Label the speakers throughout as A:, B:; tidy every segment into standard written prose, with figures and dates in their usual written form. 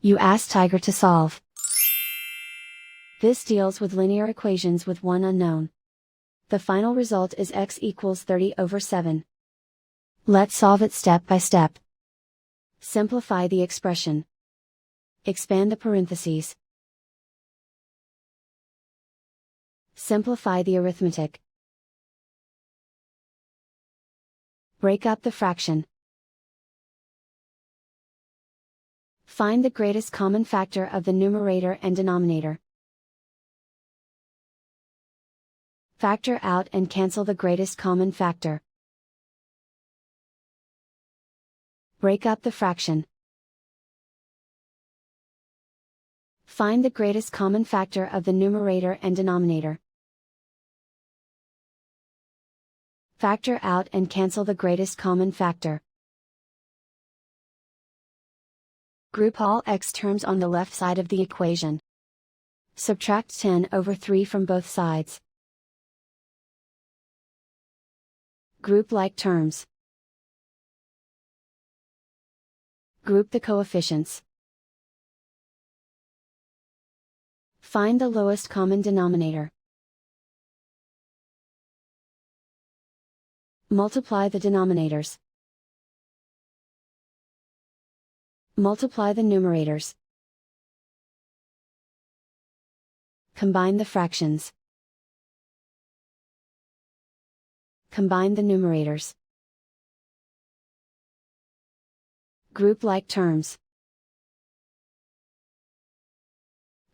A: You ask Tiger to solve. This deals with linear equations with one unknown. The final result is x equals 30/7. Let's solve it step by step. Simplify the expression. Expand the parentheses. Simplify the arithmetic. Break up the fraction. Find the greatest common factor of the numerator and denominator. Factor out and cancel the greatest common factor. Break up the fraction. Find the greatest common factor of the numerator and denominator. Factor out and cancel the greatest common factor. Group all x terms on the left side of the equation. Subtract 10/3 from both sides. Group like terms. Group the coefficients. Find the lowest common denominator. Multiply the denominators. Multiply the numerators. Combine the fractions. Combine the numerators. Group like terms.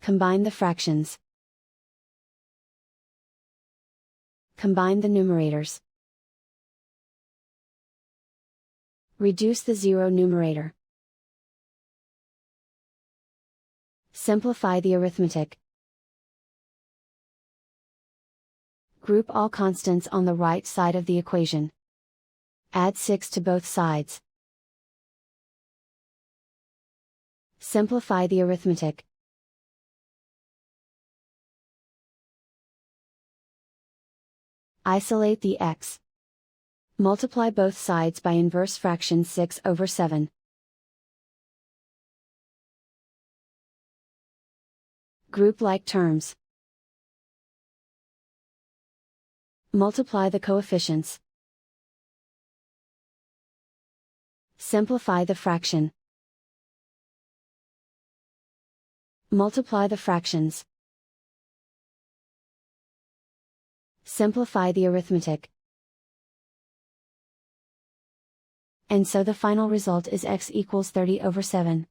A: Combine the fractions. Combine the numerators. Reduce the zero numerator. Simplify the arithmetic. Group all constants on the right side of the equation. Add 6 to both sides. Simplify the arithmetic. Isolate the x. Multiply both sides by inverse fraction 6/7. Group like terms. Multiply the coefficients. Simplify the fraction. Multiply the fractions. Simplify the arithmetic. And so the final result is x equals 30/7.